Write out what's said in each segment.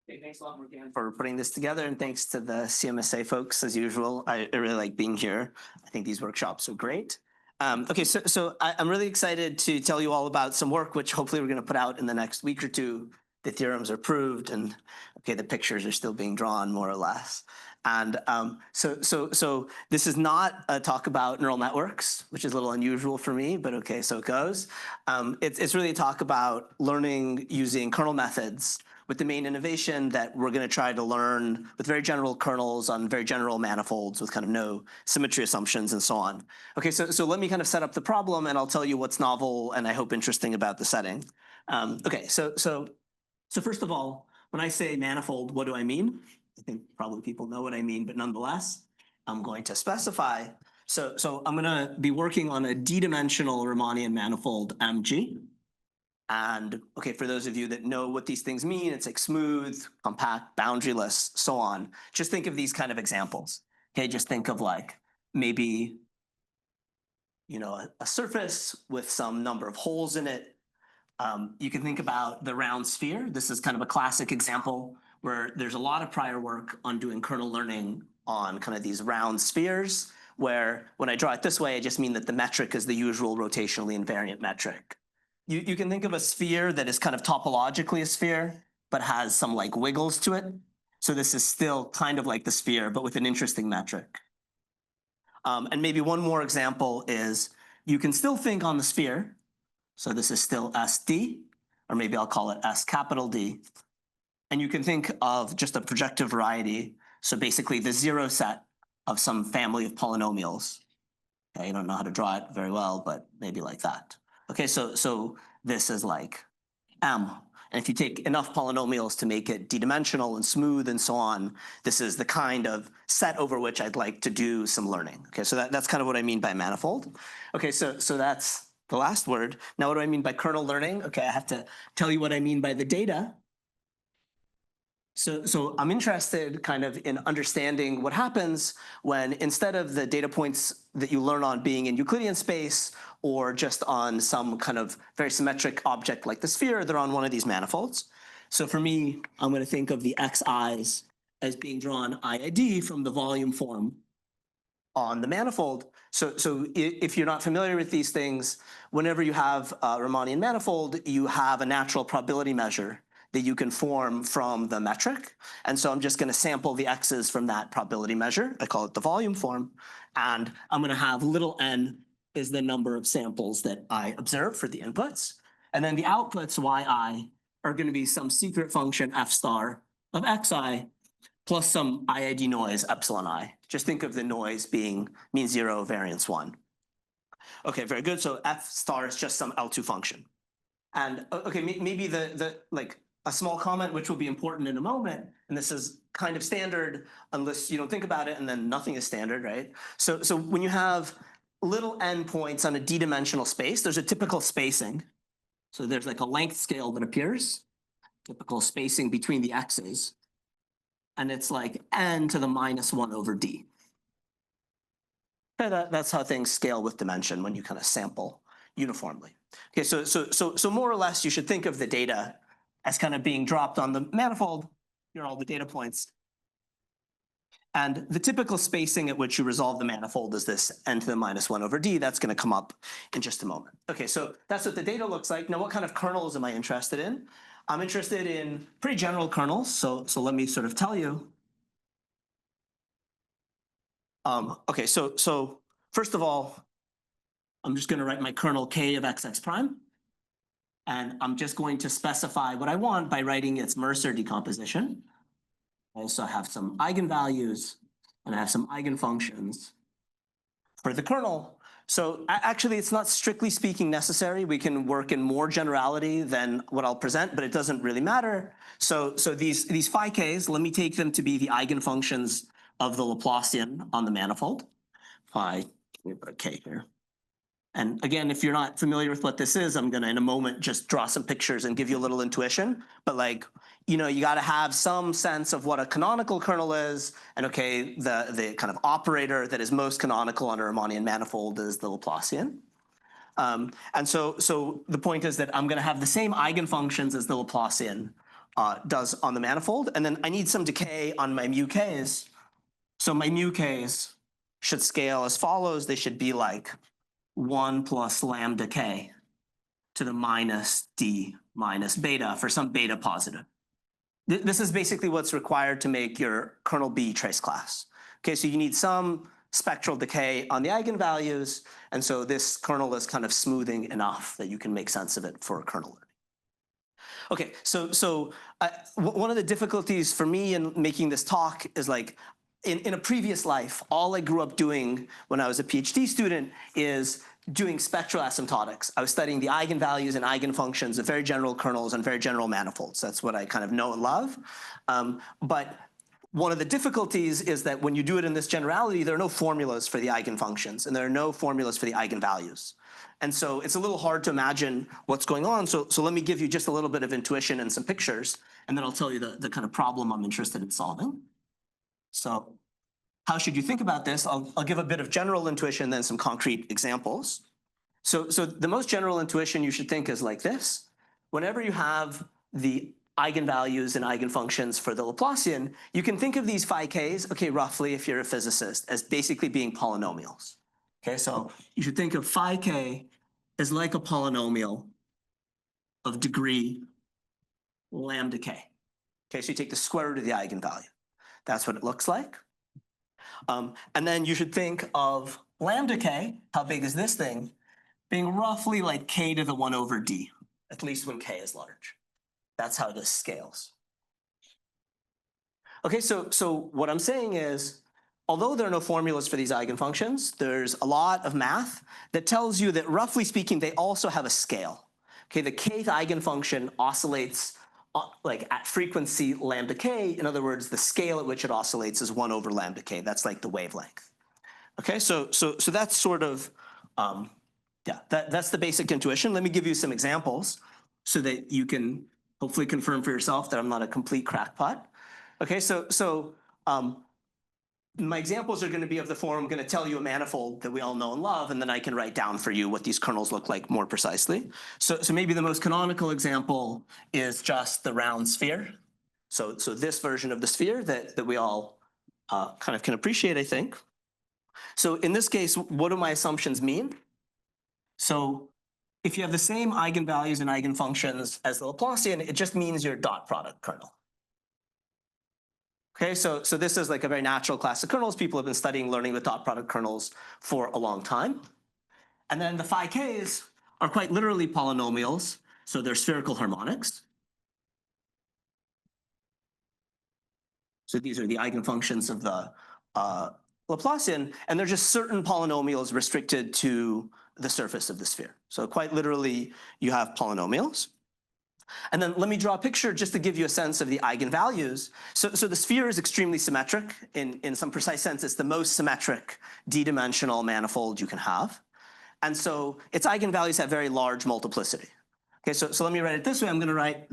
Hey, thanks a lot, Morgan, for putting this together, and thanks to the CMSA folks, as usual. I really like being here. I think these workshops are great. Okay, so I'm really excited to tell you all about some work, which hopefully we're going to put out in the next week or two. The theorems are proved, and okay, the pictures are still being drawn, more or less. And so this is not a talk about neural networks, which is a little unusual for me, but okay, so it goes. It's really a talk about learning using kernel methods, with the main innovation that we're going to try to learn with very general kernels on very general manifolds with kind of no symmetry assumptions and so on. Okay, so let me kind of set up the problem, and I'll tell you what's novel and I hope interesting about the setting. Okay, so first of all, when I say manifold, what do I mean? I think probably people know what I mean, but nonetheless, I'm going to specify. So I'm going to be working on a d-dimensional Riemannian manifold MG. And okay, for those of you that know what these things mean, it's like smooth, compact, boundaryless, so on. Just think of these kind of examples. Okay, just think of like maybe, you know, a surface with some number of holes in it. You can think about the round sphere. This is kind of a classic example where there's a lot of prior work on doing kernel learning on kind of these round spheres, where when I draw it this way, I just mean that the metric is the usual rotationally invariant metric. You can think of a sphere that is kind of topologically a sphere, but has some like wiggles to it. So this is still kind of like the sphere, but with an interesting metric. And maybe one more example is you can still think on the sphere. So this is still SD, or maybe I'll call it S capital D. And you can think of just a projective variety. So basically the zero set of some family of polynomials. Okay, you don't know how to draw it very well, but maybe like that. Okay, so this is like M. And if you take enough polynomials to make it d-dimensional and smooth and so on, this is the kind of set over which I'd like to do some learning. Okay, so that's kind of what I mean by manifold. Okay, so that's the last word. Now what do I mean by kernel learning? Okay, I have to tell you what I mean by the data. So I'm interested kind of in understanding what happens when instead of the data points that you learn on being in Euclidean space or just on some kind of very symmetric object like the sphere, they're on one of these manifolds. So for me, I'm going to think of the xi's as being drawn IID from the volume form on the manifold. So if you're not familiar with these things, whenever you have a Riemannian manifold, you have a natural probability measure that you can form from the metric. And so I'm just going to sample the x's from that probability measure. I call it the volume form. And I'm going to have little n is the number of samples that I observe for the inputs. And then the outputs, yi, are going to be some secret function f star of xi plus some IID noise epsilon I. Just think of the noise being mean zero, variance one. Okay, very good. So f star is just some L2 function. And okay, maybe like a small comment, which will be important in a moment, and this is kind of standard unless you don't think about it, and then nothing is standard, right? So when you have little n points on a d-dimensional space, there's a typical spacing. So there's like a length scale that appears, typical spacing between the x's, and it's like n to the -1 over d. Okay, that's how things scale with dimension when you kind of sample uniformly. Okay, so more or less, you should think of the data as kind of being dropped on the manifold. Here are all the data points. And the typical spacing at which you resolve the manifold is this n to the -1 over d. That's going to come up in just a moment. Okay, so that's what the data looks like. Now, what kind of kernels am I interested in? I'm interested in pretty general kernels. So let me sort of tell you. Okay, so first of all, I'm just going to write my kernel k of xx prime. And I'm just going to specify what I want by writing its Mercer decomposition. I also have some eigenvalues, and I have some eigenfunctions for the kernel. So actually, it's not strictly speaking necessary. We can work in more generality than what I'll present, but it doesn't really matter. So these phi k's, let me take them to be the eigenfunctions of the Laplacian on the manifold. Phi, let me put a k here. And again, if you're not familiar with what this is, I'm going to, in a moment, just draw some pictures and give you a little intuition. But like, you know, you got to have some sense of what a canonical kernel is. And okay, the kind of operator that is most canonical on a Riemannian manifold is the Laplacian. And so the point is that I'm going to have the same eigenfunctions as the Laplacian does on the manifold. And then I need some decay on my mu k's. So my mu k's should scale as follows. They should be like 1 plus lambda k to the minus d minus beta for some beta positive. This is basically what's required to make your kernel B trace class. Okay, so you need some spectral decay on the eigenvalues, and so this kernel is kind of smoothing enough that you can make sense of it for a kernel learning. Okay, so one of the difficulties for me in making this talk is like, in a previous life, all I grew up doing when I was a PhD student is doing spectral asymptotics. I was studying the eigenvalues and eigenfunctions of very general kernels and very general manifolds. That's what I kind of know and love. But one of the difficulties is that when you do it in this generality, there are no formulas for the eigenfunctions and there are no formulas for the eigenvalues. And so it's a little hard to imagine what's going on. So let me give you just a little bit of intuition and some pictures, and then I'll tell you the kind of problem I'm interested in solving. So how should you think about this? I'll give a bit of general intuition, then some concrete examples. So the most general intuition you should think is like this. Whenever you have the eigenvalues and eigenfunctions for the Laplacian, you can think of these phi k's, okay, roughly, if you're a physicist, as basically being polynomials. Okay, so you should think of phi k as like a polynomial of degree lambda k. Okay, so you take the square root of the eigenvalue. That's what it looks like. And then you should think of lambda k, how big is this thing, being roughly like k to the 1 over d, at least when k is large. That's how this scales. Okay, so what I'm saying is, although there are no formulas for these eigenfunctions, there's a lot of math that tells you that, roughly speaking, they also have a scale. Okay, the kth eigenfunction oscillates like at frequency lambda k. In other words, the scale at which it oscillates is 1 over lambda k. That's like the wavelength. Okay, so that's sort of, yeah, that's the basic intuition. Let me give you some examples so that you can hopefully confirm for yourself that I'm not a complete crackpot. Okay, so my examples are going to be of the form, I'm going to tell you a manifold that we all know and love, and then I can write down for you what these kernels look like more precisely. So maybe the most canonical example is just the round sphere. So this version of the sphere that we all kind of can appreciate, I think. So in this case, what do my assumptions mean? So if you have the same eigenvalues and eigenfunctions as the Laplacian, it just means your dot product kernel. Okay, so this is like a very natural class of kernels. People have been studying learning with dot product kernels for a long time. And then the phi k's are quite literally polynomials, so they're spherical harmonics. So these are the eigenfunctions of the Laplacian, and they're just certain polynomials restricted to the surface of the sphere. So quite literally, you have polynomials. And then let me draw a picture just to give you a sense of the eigenvalues. So the sphere is extremely symmetric. In some precise sense, it's the most symmetric d-dimensional manifold you can have. And so its eigenvalues have very large multiplicity. Okay, so let me write it this way. I'm going to write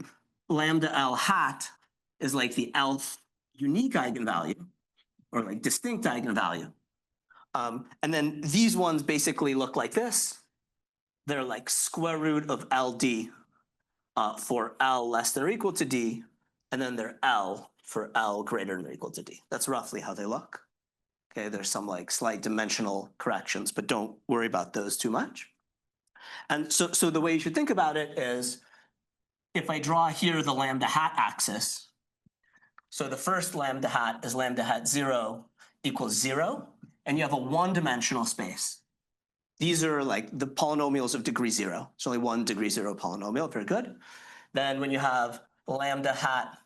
lambda L hat is like the Lth unique eigenvalue, or like distinct eigenvalue. And then these ones basically look like this. They're like square root of LD. For L less than or equal to D, and then they're L for L greater than or equal to D. That's roughly how they look. Okay, there's some like slight dimensional corrections, but don't worry about those too much. And so the way you should think about it is, if I draw here the lambda hat axis, so the first lambda hat is lambda hat 0 equals 0, and you have a one-dimensional space. These are like the polynomials of degree 0. It's only one degree 0 polynomial, very good. Then when you have lambda hat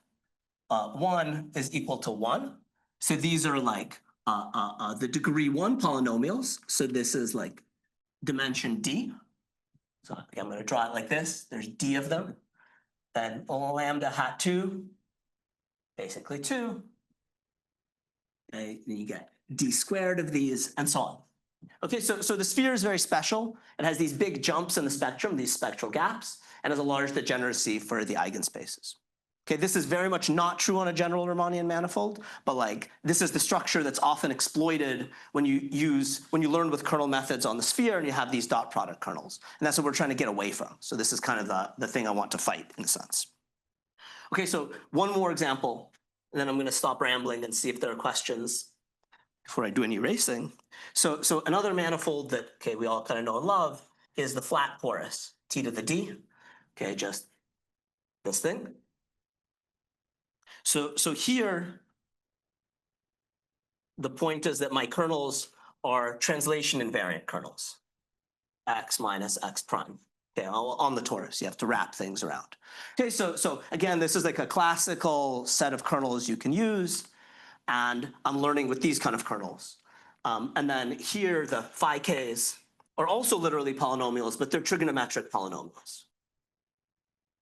1 is equal to 1. So these are like the degree 1 polynomials. So this is like dimension d. So I'm going to draw it like this. There's d of them. Then lambda hat 2, basically 2. Okay, then you get d squared of these, and so on. Okay, so the sphere is very special. It has these big jumps in the spectrum, these spectral gaps, and has a large degeneracy for the eigenspaces. Okay, this is very much not true on a general Riemannian manifold, but like this is the structure that's often exploited when you learn with kernel methods on the sphere and you have these dot product kernels. And that's what we're trying to get away from. So this is kind of the thing I want to fight in a sense. Okay, so one more example, and then I'm going to stop rambling and see if there are questions before I do any erasing. So another manifold that, okay, we all kind of know and love is the flat porous, T to the D. Okay, just this thing. So here, the point is that my kernels are translation invariant kernels, x minus x prime. Okay, on the torus, you have to wrap things around. Okay, so again, this is like a classical set of kernels you can use, and I'm learning with these kind of kernels. And then here, the phi k's are also literally polynomials, but they're trigonometric polynomials.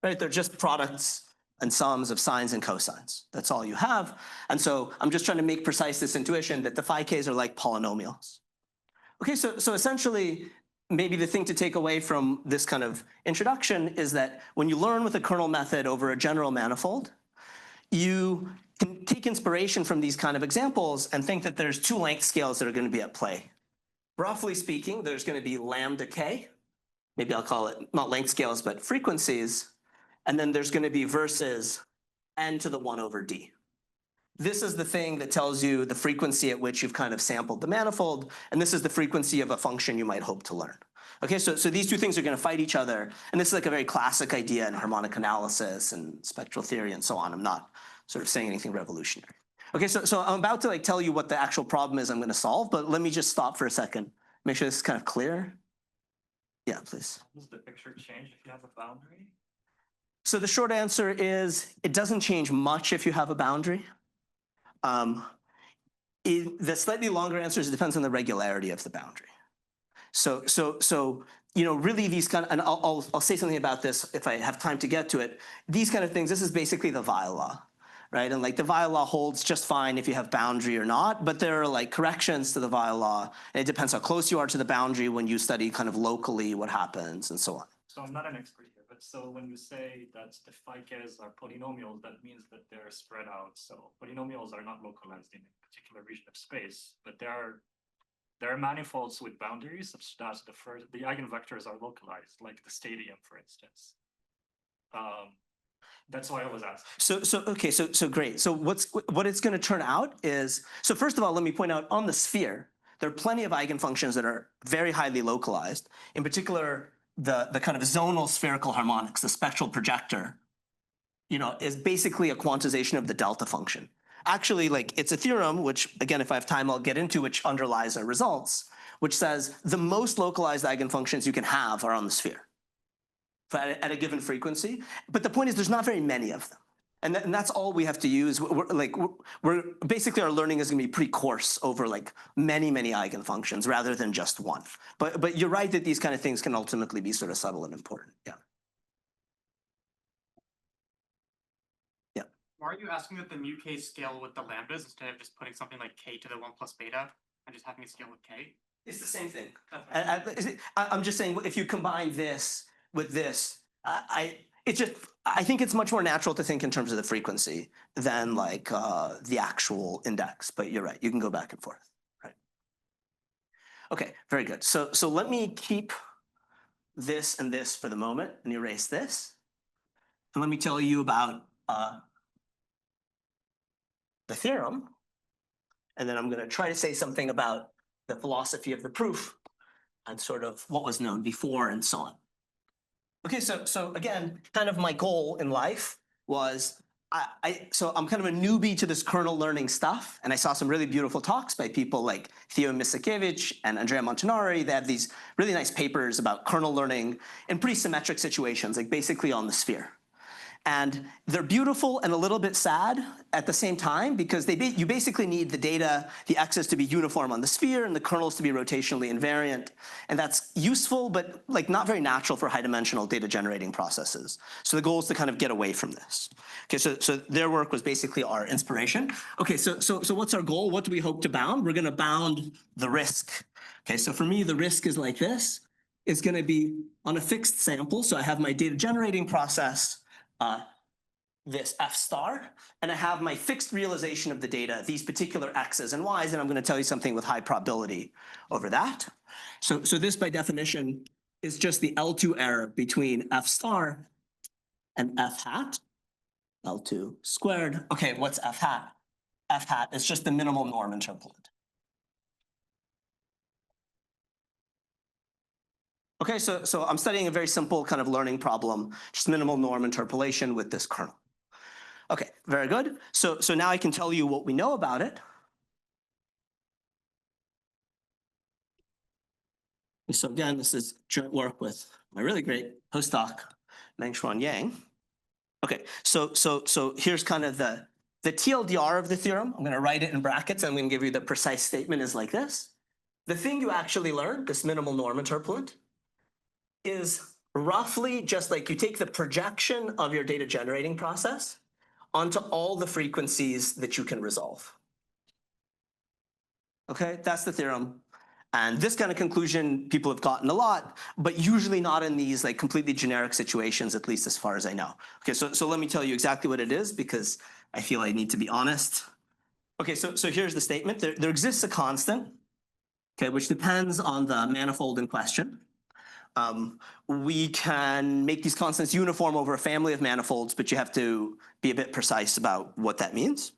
Right, they're just products and sums of sines and cosines. That's all you have. And so I'm just trying to make precise this intuition that the phi k's are like polynomials. Okay, so essentially, maybe the thing to take away from this kind of introduction is that when you learn with a kernel method over a general manifold, you can take inspiration from these kind of examples and think that there's two length scales that are going to be at play. Roughly speaking, there's going to be lambda k. Maybe I'll call it not length scales, but frequencies. And then there's going to be versus n to the 1 over d. This is the thing that tells you the frequency at which you've kind of sampled the manifold, and this is the frequency of a function you might hope to learn. Okay, so these two things are going to fight each other, and this is like a very classic idea in harmonic analysis and spectral theory and so on. I'm not sort of saying anything revolutionary. Okay, so I'm about to like tell you what the actual problem is I'm going to solve, but let me just stop for a second, make sure this is kind of clear. Yeah, please. Does the picture change if you have a boundary? So the short answer is it doesn't change much if you have a boundary. The slightly longer answer is it depends on the regularity of the boundary. So you know, really these kind of, and I'll say something about this if I have time to get to it. These kind of things, this is basically the Weil law, right? And like the Weil law holds just fine if you have boundary or not, but there are like corrections to the Weil law, and it depends how close you are to the boundary when you study kind of locally what happens and so on. So I'm not an expert here, but so when you say that the phi k's are polynomials, that means that they're spread out. So polynomials are not localized in a particular region of space, but there are manifolds with boundaries such that the eigenvectors are localized, like the stadium, for instance. That's why I was asking. So great. So what it's going to turn out is, so first of all, let me point out on the sphere, there are plenty of eigenfunctions that are very highly localized. In particular, the kind of zonal spherical harmonics, the spectral projector, you know, is basically a quantization of the delta function. Actually, like it's a theorem, which again, if I have time, I'll get into, which underlies our results, which says the most localized eigenfunctions you can have are on the sphere at a given frequency. But the point is there's not very many of them. And that's all we have to use. We're basically, our learning is going to be pretty coarse over like many eigenfunctions rather than just one. But you're right that these kind of things can ultimately be sort of subtle and important. Yeah. Yeah. Why are you asking that the mu k scale with the lambdas instead of just putting something like k to the 1 plus beta and just having it scale with k? It's the same thing. I'm just saying if you combine this with this, I think it's much more natural to think in terms of the frequency than like the actual index, but you're right, you can go back and forth, right? Okay, very good. So let me keep this and this for the moment and erase this. And let me tell you about the theorem. And then I'm going to try to say something about the philosophy of the proof and sort of what was known before and so on. Okay, so again, kind of my goal in life was, so I'm kind of a newbie to this kernel learning stuff, and I saw some really beautiful talks by people like Theo Misakevich and Andrea Montanari. They have these really nice papers about kernel learning in pretty symmetric situations, like basically on the sphere. And they're beautiful and a little bit sad at the same time because you basically need the data, the x's to be uniform on the sphere and the kernels to be rotationally invariant. And that's useful, but like not very natural for high dimensional data generating processes. So the goal is to kind of get away from this. Okay, so their work was basically our inspiration. Okay, so what's our goal? What do we hope to bound? We're gonna bound the risk. Okay, so for me, the risk is like this. It's gonna be on a fixed sample. So I have my data generating process, this f star, and I have my fixed realization of the data, these particular x's and y's, and I'm going to tell you something with high probability over that. So this by definition is just the L2 error between f star and f hat. L2 squared. Okay, what's f hat? F hat is just the minimal norm interpolant. Okay, so I'm studying a very simple kind of learning problem, just minimal norm interpolation with this kernel. Okay, very good. So now I can tell you what we know about it. So again, this is joint work with my really great postdoc, Mengxuan Yang. Okay, so here's kind of the TLDR of the theorem. I'm going to write it in brackets. I'm going to give you the precise statement is like this. The thing you actually learned, this minimal norm interpolant, is roughly just like you take the projection of your data generating process onto all the frequencies that you can resolve. Okay, that's the theorem. And this kind of conclusion people have gotten a lot, but usually not in these like completely generic situations, at least as far as I know. Okay, so let me tell you exactly what it is because I feel I need to be honest. Okay, so here's the statement. There exists a constant, okay, which depends on the manifold in question. We can make these constants uniform over a family of manifolds, but you have to be a bit precise about what that means.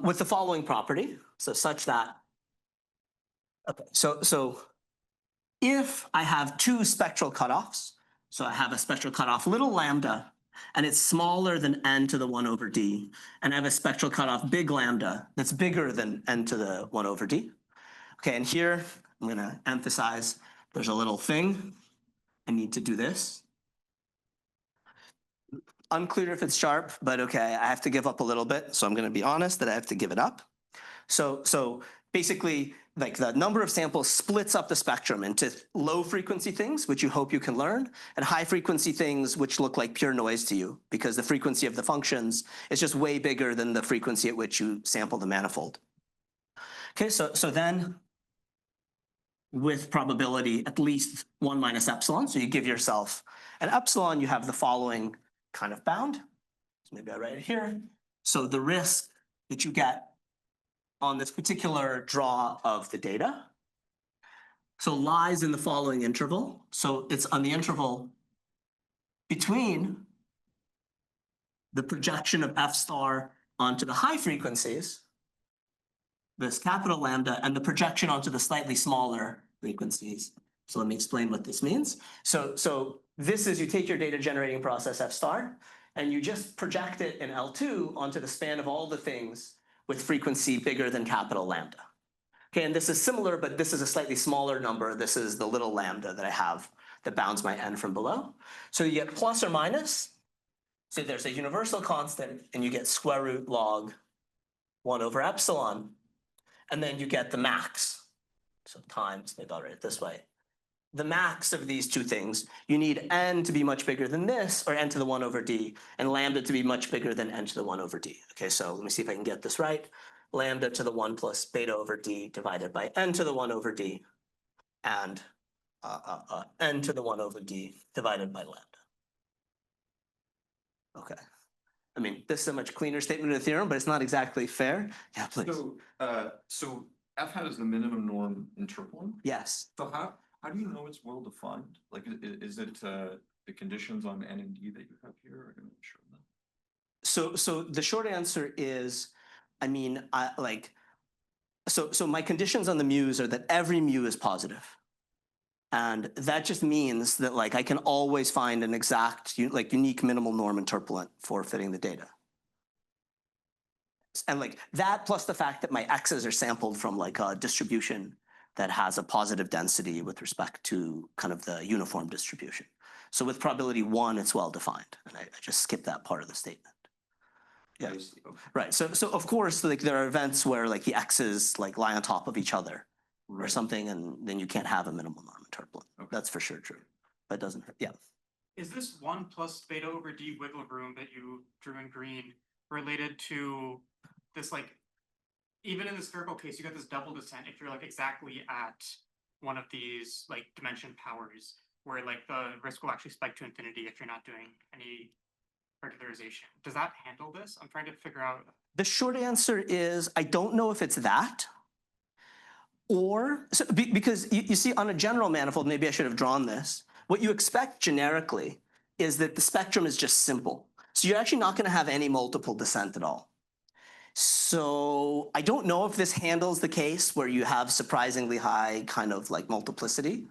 With the following property, so such that, okay, so if I have two spectral cutoffs, so I have a spectral cutoff little lambda, and it's smaller than n to the 1 over d, and I have a spectral cutoff big lambda that's bigger than n to the 1 over d. Okay, and here I'm going to emphasize there's a little thing. I need to do this. Unclear if it's sharp, but okay, I have to give up a little bit. So I'm going to be honest that I have to give it up. So basically, like the number of samples splits up the spectrum into low frequency things, which you hope you can learn, and high frequency things, which look like pure noise to you, because the frequency of the functions is just way bigger than the frequency at which you sample the manifold. Okay, so then with probability at least 1 minus epsilon, so you give yourself an epsilon, you have the following kind of bound. So maybe I write it here. So the risk that you get on this particular draw of the data so lies in the following interval. So it's on the interval between the projection of f star onto the high frequencies, this capital lambda, and the projection onto the slightly smaller frequencies. So let me explain what this means. So this is you take your data generating process f star, and you just project it in L2 onto the span of all the things with frequency bigger than capital lambda. Okay, and this is similar, but this is a slightly smaller number. This is the little lambda that I have that bounds my n from below. So you get plus or minus. So there's a universal constant, and you get square root log 1 over epsilon. And then you get the max. So times, maybe I'll write it this way. The max of these two things, you need n to be much bigger than this, or n to the 1 over d, and lambda to be much bigger than n to the 1 over d. Okay, so let me see if I can get this right. Lambda to the 1 plus beta over d divided by n to the 1 over d, and n to the 1 over d divided by lambda. Okay. I mean, this is a much cleaner statement of the theorem, but it's not exactly fair. Yeah, please. So f hat is the minimum norm interpolant. Yes. So how do you know it's well defined? Like, is it the conditions on n and d that you have here are going to show that? So the short answer is, I mean, so my conditions on the mu's are that every mu is positive. And that just means that like I can always find an exact, like unique minimal norm interpolant for fitting the data. And like that plus the fact that my x's are sampled from like a distribution that has a positive density with respect to kind of the uniform distribution. So with probability 1, it's well defined. And I just skipped that part of the statement. Yeah, Okay. right. So of course, like there are events where like the x's like lie on top of each other or Right. something, and then you can't have a minimal norm interpolant. Okay. That's for sure true. But it doesn't hurt. Yeah. Is this 1 plus beta over d wiggle room that you drew in green related to this, like, even in the spherical case, you got this double descent if you're like exactly at one of these like dimension powers, where like the risk will actually spike to infinity if you're not doing any regularization. Does that handle this? I'm trying to figure out. The short answer is I don't know if it's that. Or, so, because you see on a general manifold, maybe I should have drawn this. What you expect generically is that the spectrum is just simple. So you're actually not going to have any multiple descent at all. So I don't know if this handles the case where you have surprisingly high kind of like multiplicity,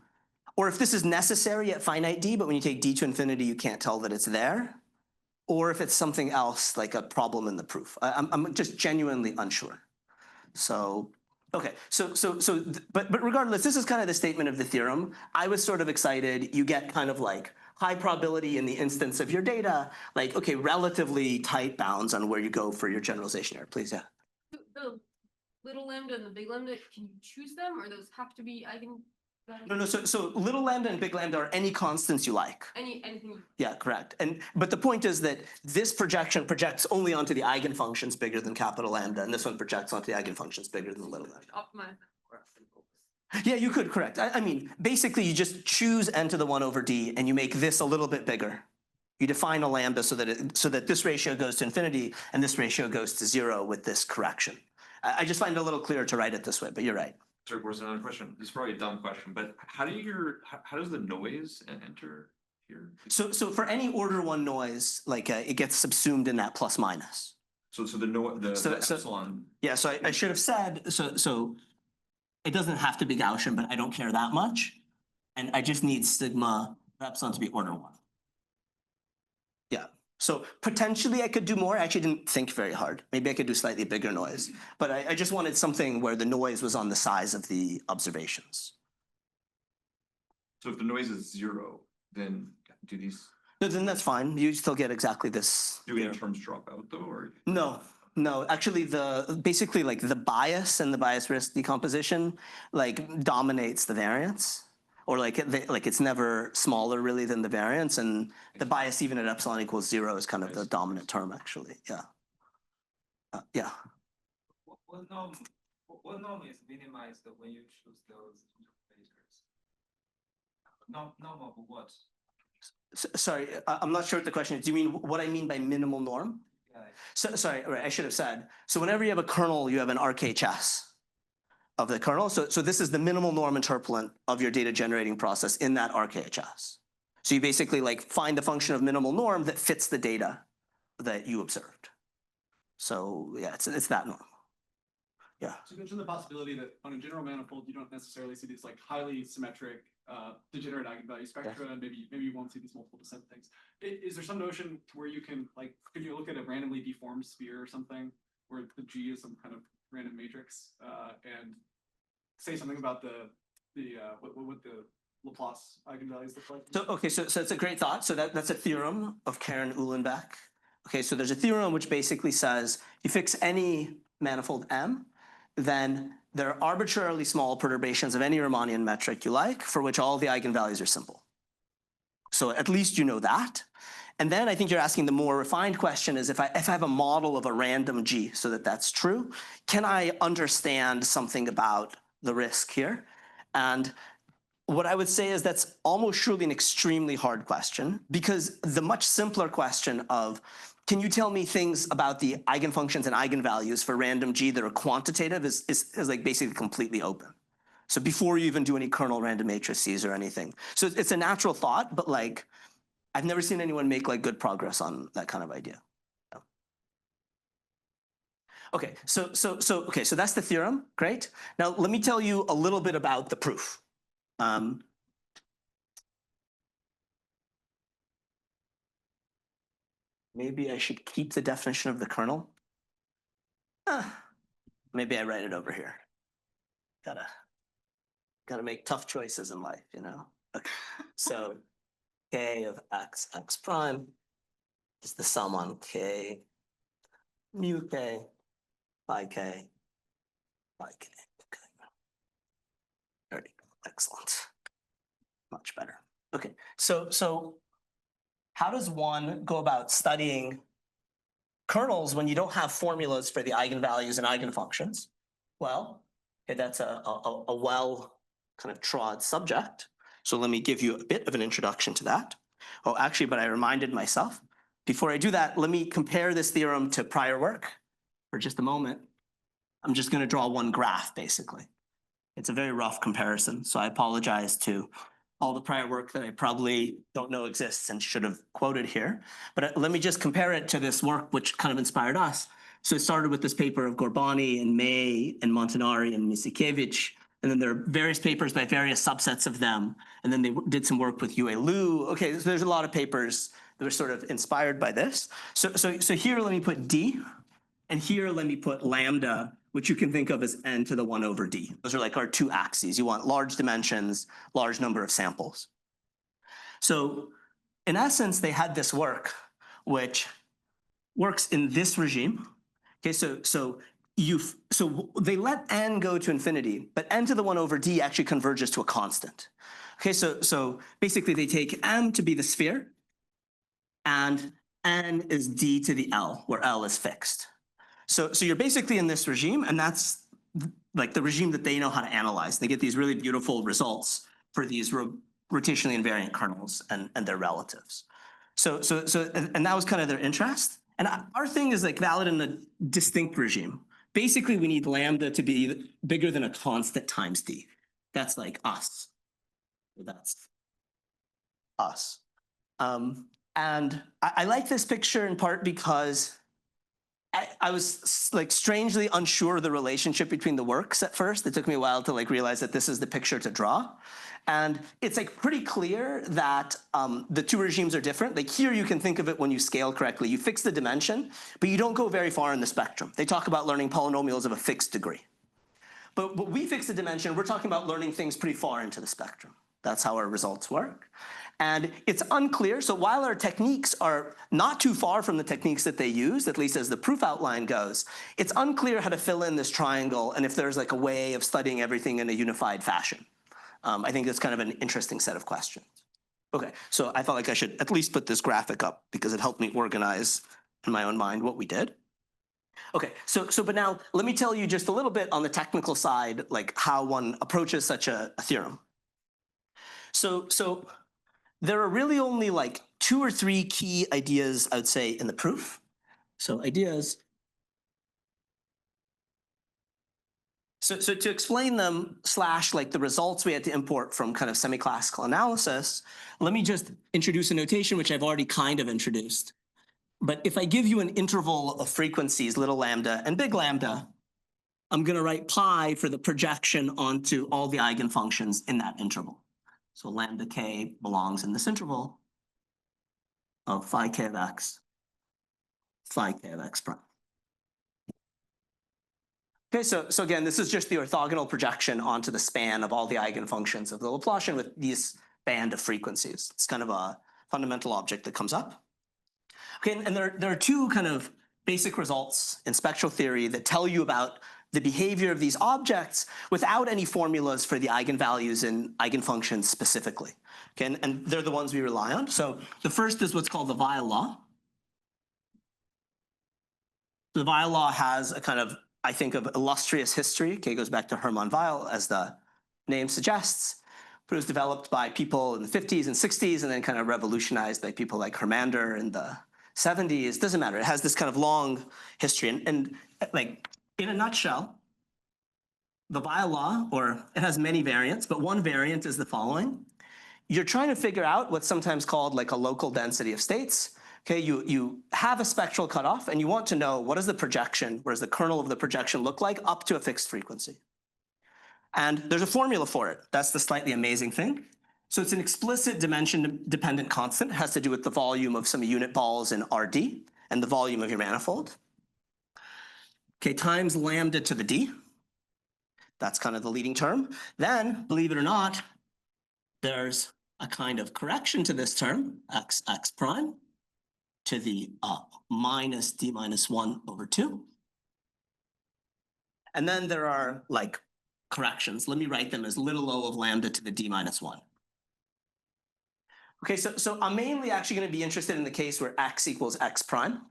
or if this is necessary at finite d, but when you take d to infinity, you can't tell that it's there, or if it's something else like a problem in the proof. I'm just genuinely unsure. So, okay, but regardless, this is kind of the statement of the theorem. I was sort of excited. You get kind of like high probability in the instance of your data, like, okay, relatively tight bounds on where you go for your generalization error. Please, yeah. The little lambda and the big lambda, can you choose them, or those have to be eigen? No, so little lambda and big lambda are any constants you like. Anything. Yeah, correct. But the point is that this projection projects only onto the eigenfunctions bigger than capital lambda, and this one projects onto the eigenfunctions bigger than the little lambda. Optimize. Yeah, you could, correct. I mean, basically you just choose n to the 1 over d and you make this a little bit bigger. You define a lambda so that this ratio goes to infinity and this ratio goes to 0 with this correction. I just find it a little clearer to write it this way, but you're right. Sorry, Boris, another question. This is probably a dumb question, but how does the noise enter here? So for any order 1 noise, like it gets subsumed in that plus minus. So the epsilon. Yeah, so I should have said, so it doesn't have to be Gaussian, but I don't care that much. And I just need sigma epsilon to be order 1. Yeah, so potentially I could do more. I actually didn't think very hard. Maybe I could do slightly bigger noise, but I just wanted something where the noise was on the size of the observations. So if the noise is 0, then do these, No, then that's fine. You still get exactly this. do any terms drop out though, or? No, actually basically like the bias and the bias risk decomposition like dominates the variance, or like it's never smaller really than the variance, and the bias even at epsilon equals 0 is kind of the dominant term actually, yeah. Yeah. What norm is minimized when you choose those interpolators? Norm of what? Sorry, I'm not sure what the question is. Do you mean what I mean by minimal norm? Yeah. So, sorry, right, I should have said. So whenever you have a kernel, you have an RKHS of the kernel. So this is the minimal norm interpolant of your data generating process in that RKHS. So you basically like find the function of minimal norm that fits the data that you observed. So yeah, it's that norm. Yeah. So you mentioned the possibility that on a general manifold, you don't necessarily see these like highly symmetric degenerate eigenvalue spectra, and maybe you won't see these multiple descent things. Is there some notion where you can like, could you look at a randomly deformed sphere or something where the G is some kind of random matrix and say something about what the Laplace eigenvalues look like? So okay, so it's a great thought. So that's a theorem of Kern-Uhlenbeck. Okay, so there's a theorem which basically says you fix any manifold M, then there are arbitrarily small perturbations of any Riemannian metric you like, for which all the eigenvalues are simple. So at least you know that. And then I think you're asking the more refined question is if I have a model of a random G so that that's true, can I understand something about the risk here? And what I would say is that's almost surely an extremely hard question, because the much simpler question of, can you tell me things about the eigenfunctions and eigenvalues for random G that are quantitative is like basically completely open. So before you even do any kernel random matrices or anything. So it's a natural thought, but like, I've never seen anyone make like good progress on that kind of idea. Okay, so that's the theorem, great. Now let me tell you a little bit about the proof. Maybe I should keep the definition of the kernel. Maybe I write it over here. Gotta make tough choices in life, you know? Okay. So k of x prime is the sum on k, mu k, phi k, phi k. Okay. There you go. Excellent. Much better. Okay, so how does one go about studying kernels when you don't have formulas for the eigenvalues and eigenfunctions? Well, okay, that's a well kind of trod subject. So let me give you a bit of an introduction to that. Oh, actually, but I reminded myself. Before I do that, let me compare this theorem to prior work for just a moment. I'm just going to draw one graph, basically. It's a very rough comparison, so I apologize to all the prior work that I probably don't know exists and should have quoted here. But let me just compare it to this work which kind of inspired us. So it started with this paper of Gorbani and May and Montanari and Misikiewicz. And then there are various papers by various subsets of them. And then they did some work with Yue Liu. Okay, so there's a lot of papers that were sort of inspired by this. So here, let me put D. And here, let me put lambda, which you can think of as n to the 1 over d. Those are like our two axes. You want large dimensions, large number of samples. So in essence, they had this work, which works in this regime. Okay, so they let n go to infinity, but n to the 1 over d actually converges to a constant. Okay, so basically they take m to be the sphere, and n is d to the L, where L is fixed. So you're basically in this regime, and that's like the regime that they know how to analyze. They get these really beautiful results for these rotationally invariant kernels and their relatives. And that was kind of their interest. And our thing is like valid in a distinct regime. Basically, we need lambda to be bigger than a constant times d. That's like us. That's us. And I like this picture in part because I was like strangely unsure of the relationship between the works at first. It took me a while to like realize that this is the picture to draw. And it's like pretty clear that the two regimes are different. Like here you can think of it when you scale correctly. You fix the dimension, but you don't go very far in the spectrum. They talk about learning polynomials of a fixed degree. But we fix the dimension, we're talking about learning things pretty far into the spectrum. That's how our results work. And it's unclear, so while our techniques are not too far from the techniques that they use, at least as the proof outline goes, it's unclear how to fill in this triangle and if there's like a way of studying everything in a unified fashion. I think that's kind of an interesting set of questions. Okay, so I felt like I should at least put this graphic up because it helped me organize in my own mind what we did. Okay, but now let me tell you just a little bit on the technical side, like how one approaches such a theorem. So there are really only like 2 or 3 key ideas, I would say, in the proof. So ideas. So to explain them / like the results we had to import from kind of semi-classical analysis, let me just introduce a notation which I've already kind of introduced. But if I give you an interval of frequencies, little lambda and big lambda, I'm going to write pi for the projection onto all the eigenfunctions in that interval. So lambda k belongs in this interval of phi k of x prime. Okay, so again, this is just the orthogonal projection onto the span of all the eigenfunctions of the Laplacian with these band of frequencies. It's kind of a fundamental object that comes up. Okay, and there are 2 kind of basic results in spectral theory that tell you about the behavior of these objects without any formulas for the eigenvalues and eigenfunctions specifically. Okay, and they're the ones we rely on. So the first is what's called the Weil law. The Weil law has a kind of, I think, of illustrious history. Okay, it goes back to Hermann Weil, as the name suggests. But it was developed by people in the 50s and 60s and then kind of revolutionized by people like Hermander in the 70s. Doesn't matter. It has this kind of long history. And like, in a nutshell, the Weil law, or it has many variants, but one variant is the following. You're trying to figure out what's sometimes called like a local density of states. Okay, you have a spectral cutoff and you want to know what is the projection, what does the kernel of the projection look like up to a fixed frequency. And there's a formula for it. That's the slightly amazing thing. So it's an explicit dimension-dependent constant. It has to do with the volume of some unit balls in RD and the volume of your manifold. Okay, times lambda to the d. That's kind of the leading term. Then, believe it or not, there's a kind of correction to this term, x prime, to the minus d minus 1 over 2. And then there are like corrections. Let me write them as little o of lambda to the d minus 1. Okay, so I'm mainly actually going to be interested in the case where x equals x prime.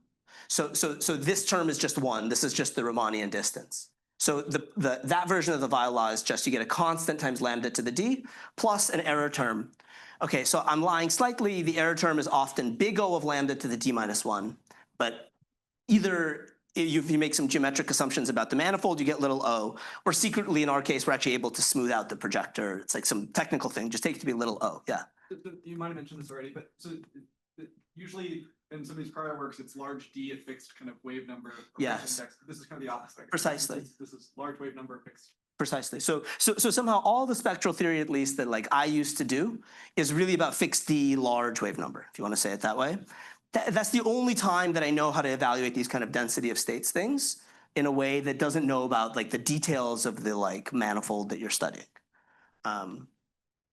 So this term is just 1. This is just the Riemannian distance. So that version of the Weil law is just you get a constant times lambda to the d plus an error term. Okay, so I'm lying slightly. The error term is often big O of lambda to the d minus 1. But either if you make some geometric assumptions about the manifold, you get little o. Or secretly, in our case, we're actually able to smooth out the projector. It's like some technical thing. Just take it to be little o. Yeah. You might have mentioned this already, but so usually in some of these prior works, it's large D at fixed kind of wave number. or Yes. index. This is kind of the opposite. Precisely. This is large wave number fixed. Precisely. So somehow all the spectral theory, at least that like I used to do, is really about fixed D large wave number, if you want to say it that way. That's the only time that I know how to evaluate these kind of density of states things in a way that doesn't know about like the details of the like manifold that you're studying.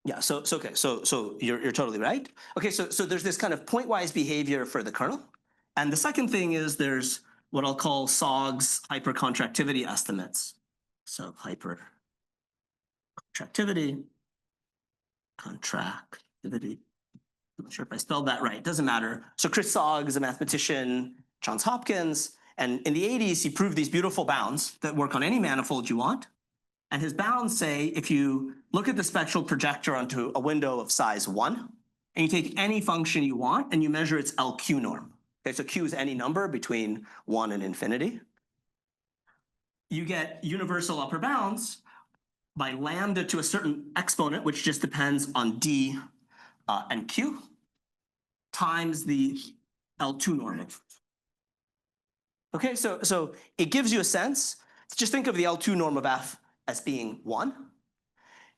Yeah. So okay. So you're totally right. Okay. So there's this kind of pointwise behavior for the kernel, and the second thing is there's what I'll call SOG's hypercontractivity estimates. So hypercontractivity, contractivity. I'm not sure if I spelled that right. Doesn't matter. So Chris Sogg is a mathematician, Johns Hopkins, and in the 80s, he proved these beautiful bounds that work on any manifold you want. And his bounds say if you look at the spectral projector onto a window of size 1, and you take any function you want and you measure its LQ norm. Okay, so Q is any number between 1 and infinity. You get universal upper bounds by lambda to a certain exponent, which just depends on D and Q, times the L2 norm. Okay, so it gives you a sense. Just think of the L2 norm of F as being 1.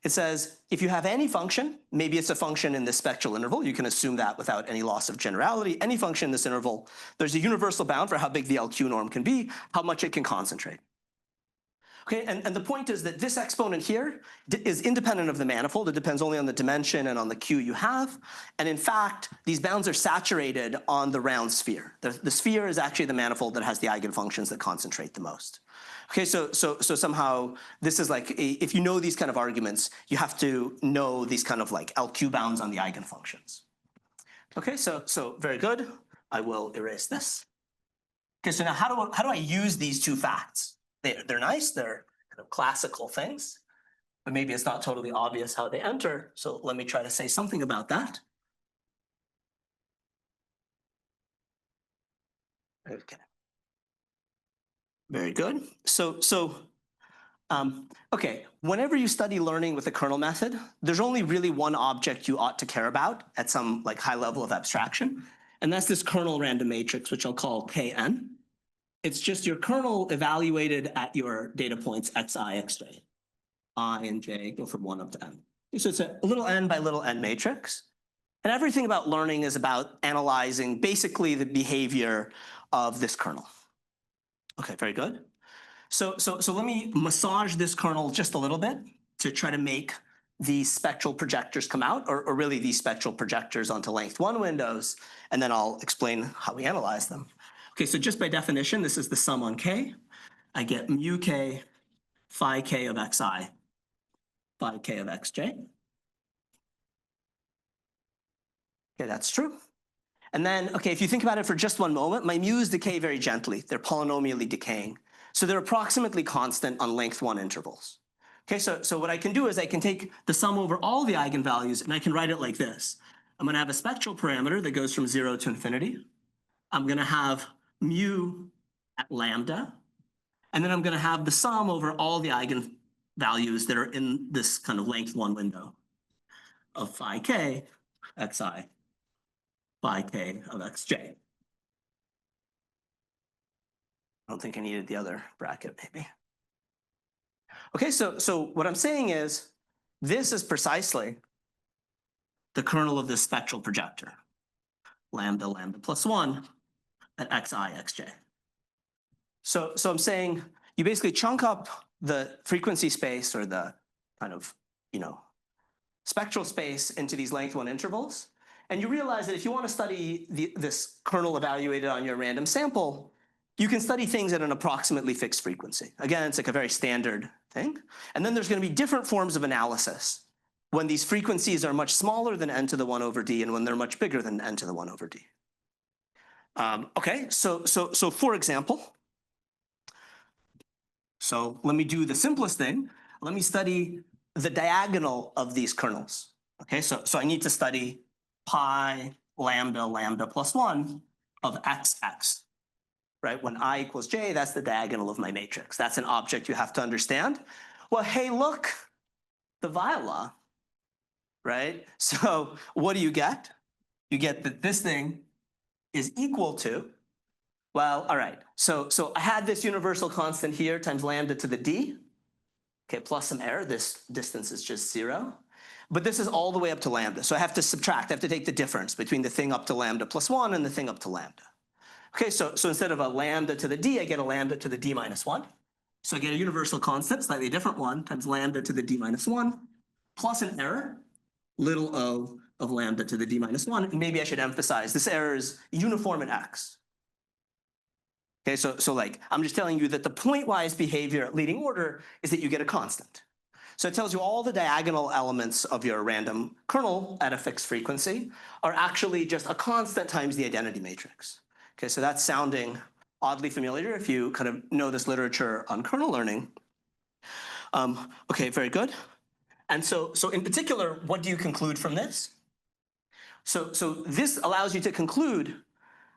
It says if you have any function, maybe it's a function in this spectral interval, you can assume that without any loss of generality, any function in this interval, there's a universal bound for how big the LQ norm can be, how much it can concentrate. Okay, and the point is that this exponent here is independent of the manifold. It depends only on the dimension and on the Q you have. And in fact, these bounds are saturated on the round sphere. The sphere is actually the manifold that has the eigenfunctions that concentrate the most. Okay, so somehow this is like, if you know these kind of arguments, you have to know these kind of like LQ bounds on the eigenfunctions. Okay, so very good. I will erase this. Okay, so now how do I use these two facts? They're nice, they're kind of classical things, but maybe it's not totally obvious how they enter. So let me try to say something about that. Okay. Very good. Okay, whenever you study learning with the kernel method, there's only really one object you ought to care about at some like high level of abstraction, and that's this kernel random matrix, which I'll call Kn. It's just your kernel evaluated at your data points xi, xj. I and j go from 1 up to n. So it's a little n by little n matrix. And everything about learning is about analyzing basically the behavior of this kernel. Okay, very good. So let me massage this kernel just a little bit to try to make these spectral projectors come out, or really these spectral projectors onto length 1 windows, and then I'll explain how we analyze them. Okay, so just by definition, this is the sum on k. I get mu k, phi k of xi, phi k of xj. Okay, that's true. And then, okay, if you think about it for just one moment, my mu's decay very gently. They're polynomially decaying. So they're approximately constant on length 1 intervals. Okay, so what I can do is I can take the sum over all the eigenvalues and I can write it like this. I'm going to have a spectral parameter that goes from 0 to infinity. I'm going to have mu at lambda, and then I'm going to have the sum over all the eigenvalues that are in this kind of length 1 window of phi k xi, phi k of xj. I don't think I needed the other bracket, maybe. Okay, so what I'm saying is this is precisely the kernel of this spectral projector, lambda plus 1 at xi, xj. So I'm saying you basically chunk up the frequency space or the kind of, spectral space into these length 1 intervals. And you realize that if you want to study this kernel evaluated on your random sample, you can study things at an approximately fixed frequency. Again, it's like a very standard thing. And then there's going to be different forms of analysis when these frequencies are much smaller than n to the 1 over d and when they're much bigger than n to the 1 over d. Okay, so for example, so let me do the simplest thing. Let me study the diagonal of these kernels. Okay, so I need to study pi lambda plus 1 of xx. right? When I equals j, that's the diagonal of my matrix. That's an object you have to understand. Well, hey, look, the Weyl law, right? So what do you get? You get that this thing is equal to, well, all right. So I had this universal constant here times lambda to the d, okay, plus some error. This distance is just 0. But this is all the way up to lambda. So I have to subtract. I have to take the difference between the thing up to lambda plus 1 and the thing up to lambda. Okay, so instead of a lambda to the d, I get a lambda to the d minus 1. So I get a universal constant, slightly different one, times lambda to the d minus 1, plus an error, little o of lambda to the d minus 1. And maybe I should emphasize this error is uniform in x. Okay, so like I'm just telling you that the pointwise behavior at leading order is that you get a constant. So it tells you all the diagonal elements of your random kernel at a fixed frequency are actually just a constant times the identity matrix. Okay, so that's sounding oddly familiar if you kind of know this literature on kernel learning. Okay, very good. And so in particular, what do you conclude from this? So this allows you to conclude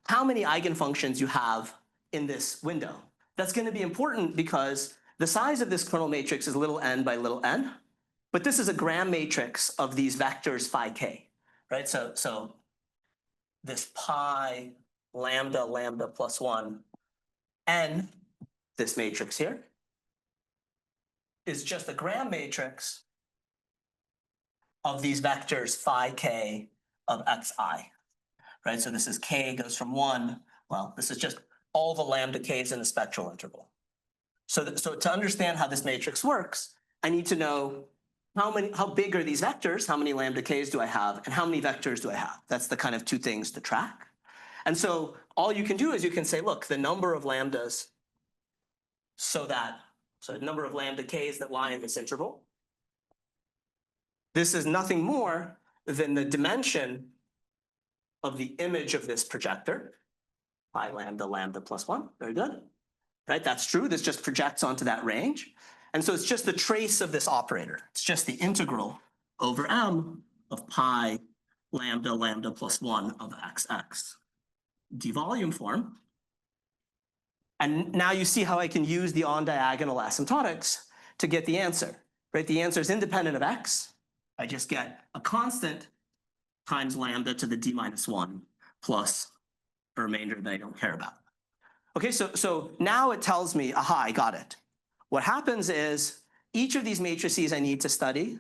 how many eigenfunctions you have in this window. That's going to be important because the size of this kernel matrix is little n by little n, but this is a gram matrix of these vectors phi k, right? So this pi lambda plus 1 n, this matrix here, is just a gram matrix of these vectors phi k of xi, right? So this is k goes from 1, well, this is just all the lambda k's in the spectral interval. So to understand how this matrix works, I need to know how big are these vectors, how many lambda k's do I have, and how many vectors do I have? That's the kind of two things to track. And so all you can do is you can say, look, the number of lambdas, so the number of lambda k's that lie in this interval, this is nothing more than the dimension of the image of this projector, pi lambda plus 1, very good. Right, that's true, this just projects onto that range. And so it's just the trace of this operator. It's just the integral over m of pi lambda plus 1 of xx, d volume form. And now you see how I can use the on-diagonal asymptotics to get the answer, right? The answer is independent of x. I just get a constant times lambda to the d minus 1 plus a remainder that I don't care about. Okay, so now it tells me, aha, I got it. What happens is each of these matrices I need to study,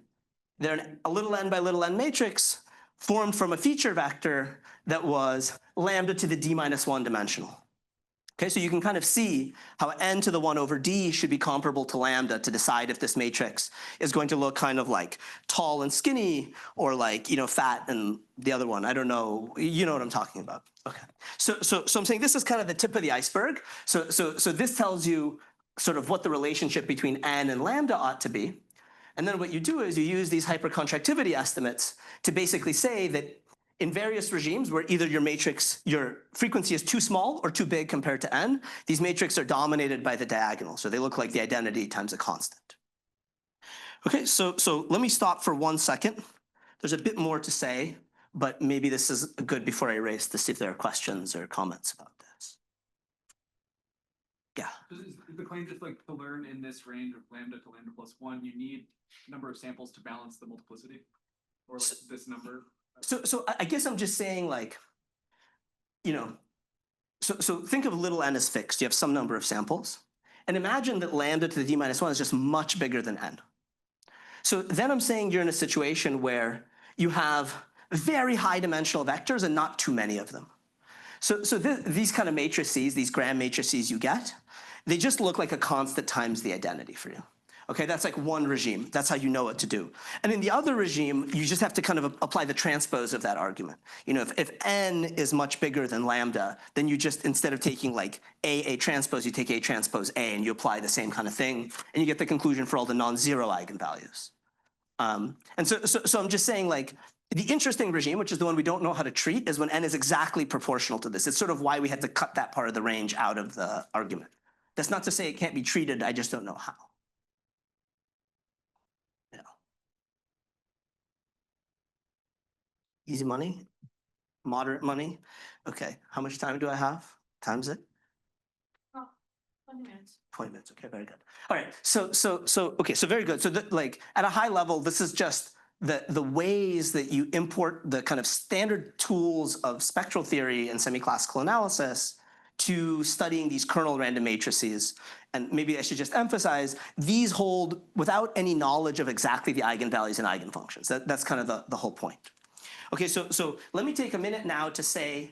they're a little n by little n matrix formed from a feature vector that was lambda to the d minus 1 dimensional. Okay, so you can kind of see how n to the 1 over d should be comparable to lambda to decide if this matrix is going to look kind of like tall and skinny or like, you know, fat and the other one. I don't know. You know what I'm talking about. Okay. So I'm saying this is kind of the tip of the iceberg. So this tells you sort of what the relationship between n and lambda ought to be. And then what you do is you use these hypercontractivity estimates to basically say that in various regimes where either your matrix, your frequency is too small or too big compared to n, these matrices are dominated by the diagonal. So they look like the identity times a constant. Okay, so let me stop for 1 second. There's a bit more to say, but maybe this is good before I erase to see if there are questions or comments about this. Yeah. Is the claim just like to learn in this range of lambda to lambda plus 1, you need number of samples to balance the multiplicity? Or like this number? So I guess I'm just saying, like, you know, so think of little n as fixed. You have some number of samples. And imagine that lambda to the d minus 1 is just much bigger than n. So then I'm saying you're in a situation where you have very high dimensional vectors and not too many of them. So these kind of matrices, these gram matrices you get, they just look like a constant times the identity for you. Okay, that's like one regime. That's how you know what to do. And in the other regime, you just have to kind of apply the transpose of that argument. You know, if n is much bigger than lambda, then you just, instead of taking like A transpose, you take A transpose A and you apply the same kind of thing, and you get the conclusion for all the non-zero eigenvalues. And so I'm just saying, like, the interesting regime, which is the one we don't know how to treat, is when n is exactly proportional to this. It's sort of why we had to cut that part of the range out of the argument. That's not to say it can't be treated, I just don't know how. Yeah. Easy money? Moderate money? Okay, how much time do I have? Times it? 20 minutes. 20 minutes. Okay, very good. All right. Okay, so very good. So like at a high level, this is just the ways that you import the kind of standard tools of spectral theory and semi-classical analysis to studying these kernel random matrices. And maybe I should just emphasize, these hold without any knowledge of exactly the eigenvalues and eigenfunctions. That's kind of the whole point. Okay, so let me take a minute now to say,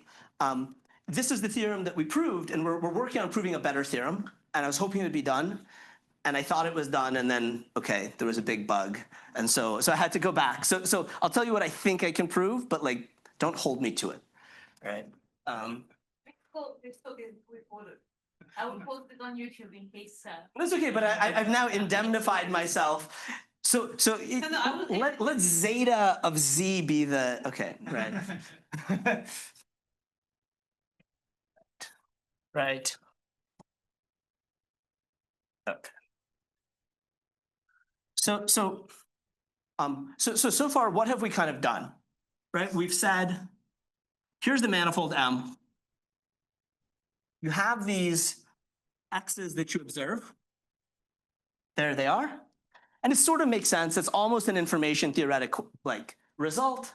this is the theorem that we proved, and we're working on proving a better theorem, and I was hoping it would be done, and I thought it was done, and then, okay, there was a big bug, and so I had to go back. So I'll tell you what I think I can prove, but like, don't hold me to it, all right? It's okay, recorded. I will post it on YouTube in case. That's okay, but I've now indemnified myself. So I was- let zeta of z be the, okay, right. Right. Okay. So far, what have we kind of done? Right? We've said, here's the manifold M. You have these x's that you observe. There they are. And it sort of makes sense. It's almost an information theoretic like result.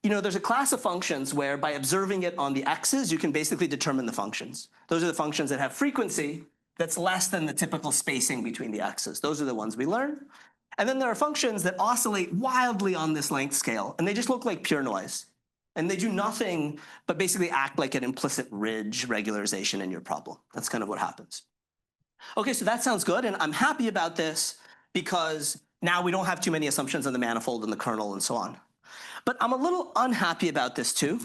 You know, there's a class of functions where by observing it on the x's, you can basically determine the functions. Those are the functions that have frequency that's less than the typical spacing between the x's. Those are the ones we learn. And then there are functions that oscillate wildly on this length scale, and they just look like pure noise. And they do nothing but basically act like an implicit ridge regularization in your problem. That's kind of what happens. Okay, so that sounds good, and I'm happy about this because now we don't have too many assumptions on the manifold and the kernel and so on. But I'm a little unhappy about this too.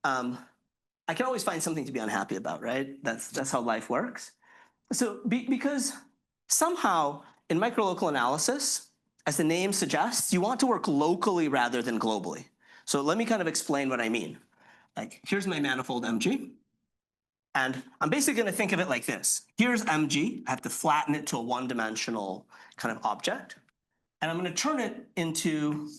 I can always find something to be unhappy about, right? That's how life works. So because somehow in microlocal analysis, as the name suggests, you want to work locally rather than globally. So let me kind of explain what I mean. Like, here's my manifold MG. And I'm basically going to think of it like this. Here's MG. I have to flatten it to a one-dimensional kind of object. And I'm going to turn it into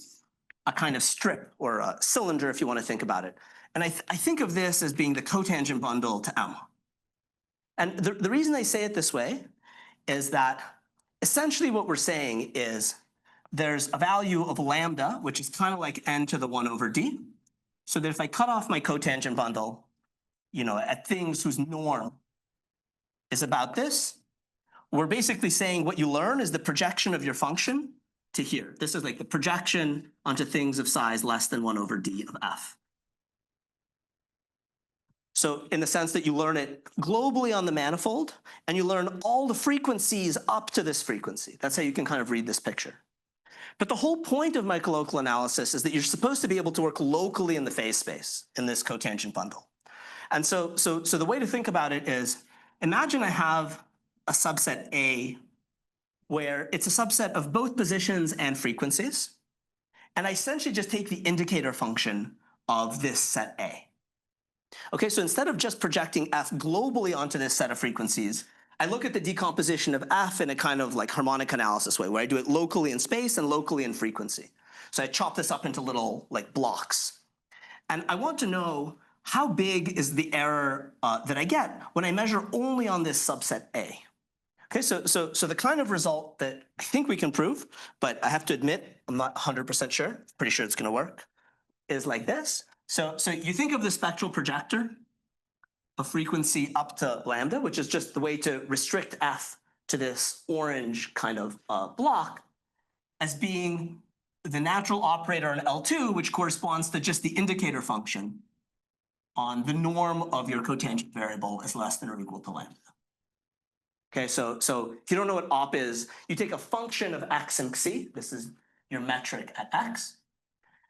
a kind of strip or a cylinder, if you want to think about it. And I think of this as being the cotangent bundle to M. And the reason I say it this way is that essentially what we're saying is there's a value of lambda, which is kind of like n to the 1 over d. So that if I cut off my cotangent bundle, you know, at things whose norm is about this, we're basically saying what you learn is the projection of your function to here. This is like the projection onto things of size less than 1 over d of f. So in the sense that you learn it globally on the manifold, and you learn all the frequencies up to this frequency. That's how you can kind of read this picture. But the whole point of microlocal analysis is that you're supposed to be able to work locally in the phase space in this cotangent bundle. And so the way to think about it is, imagine I have a subset A where it's a subset of both positions and frequencies. And I essentially just take the indicator function of this set A. Okay, so instead of just projecting f globally onto this set of frequencies, I look at the decomposition of f in a kind of like harmonic analysis way, where I do it locally in space and locally in frequency. So I chop this up into little like blocks. And I want to know how big is the error that I get when I measure only on this subset A. Okay, so the kind of result that I think we can prove, but I have to admit, I'm not 100% sure, pretty sure it's gonna work, is like this. So you think of the spectral projector of frequency up to lambda, which is just the way to restrict f to this orange kind of block, as being the natural operator on L2, which corresponds to just the indicator function on the norm of your cotangent variable is less than or equal to lambda. Okay, so if you don't know what op is, you take a function of x and c, this is your metric at x,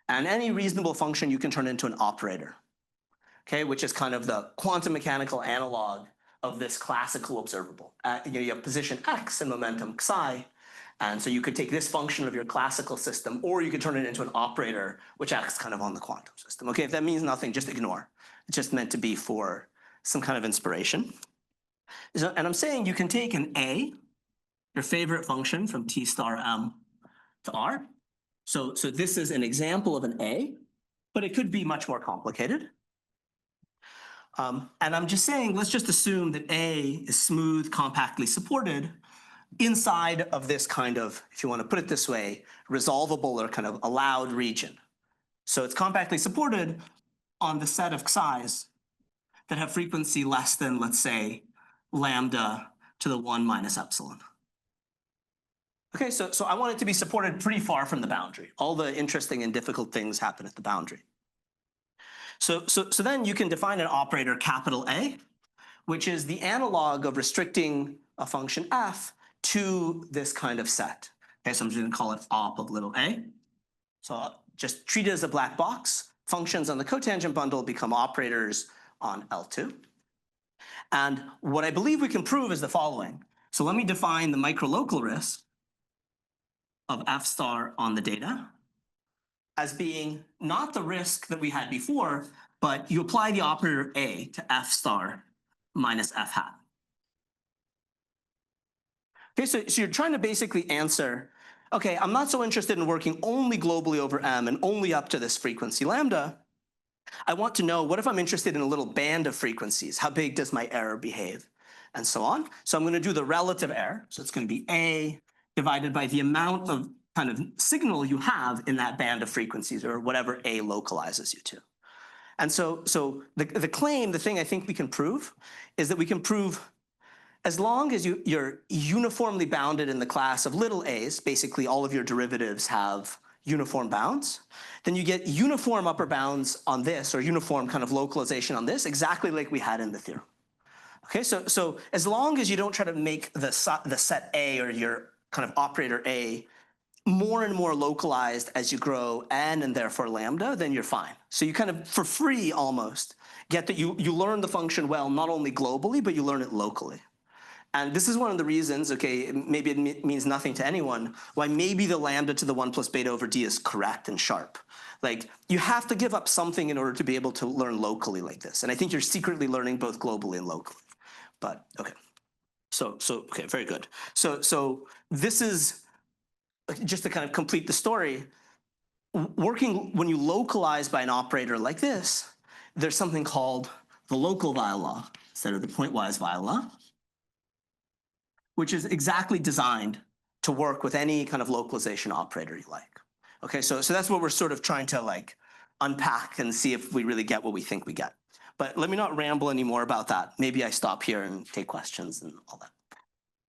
and any reasonable function you can turn into an operator, okay, which is kind of the quantum mechanical analog of this classical observable. You have position x and momentum psi, and so you could take this function of your classical system, or you could turn it into an operator, which acts kind of on the quantum system. Okay, if that means nothing, just ignore. It's just meant to be for some kind of inspiration. So, and I'm saying you can take an A, your favorite function from T star M to R. So this is an example of an A, but it could be much more complicated. And I'm just saying, let's just assume that A is smooth, compactly supported inside of this kind of, if you want to put it this way, resolvable or kind of allowed region. So it's compactly supported on the set of xi's that have frequency less than, let's say, lambda to the 1 minus epsilon. Okay, so I want it to be supported pretty far from the boundary. All the interesting and difficult things happen at the boundary. So then you can define an operator capital A, which is the analog of restricting a function f to this kind of set. Okay, so I'm just going to call it op of little a. So I'll just treat it as a black box. Functions on the cotangent bundle become operators on L2. And what I believe we can prove is the following. So let me define the microlocal risk of f star on the data as being not the risk that we had before, but you apply the operator A to f star minus f hat. Okay, so you're trying to basically answer, okay, I'm not so interested in working only globally over M and only up to this frequency lambda. I want to know, what if I'm interested in a little band of frequencies? How big does my error behave? And so on. So I'm going to do the relative error. So it's going to be A divided by the amount of kind of signal you have in that band of frequencies, or whatever A localizes you to. And so the claim, the thing I think we can prove, is that we can prove as long as you're uniformly bounded in the class of little a's, basically all of your derivatives have uniform bounds, then you get uniform upper bounds on this, or uniform kind of localization on this, exactly like we had in the theorem. Okay, so as long as you don't try to make the set A, or your kind of operator A, more and more localized as you grow n and therefore lambda, then you're fine. So you kind of, for free almost, get that you learn the function well, not only globally, but you learn it locally. And this is one of the reasons, okay, maybe it means nothing to anyone, why maybe the lambda to the 1 plus beta over d is correct and sharp. Like, you have to give up something in order to be able to learn locally like this. And I think you're secretly learning both globally and locally. But, okay. So okay, very good. So this is, just to kind of complete the story, working when you localize by an operator like this, there's something called the local Weyl law instead of the pointwise Weyl law, which is exactly designed to work with any kind of localization operator you like. Okay, so that's what we're sort of trying to like unpack and see if we really get what we think we get. But let me not ramble anymore about that. Maybe I stop here and take questions and all that.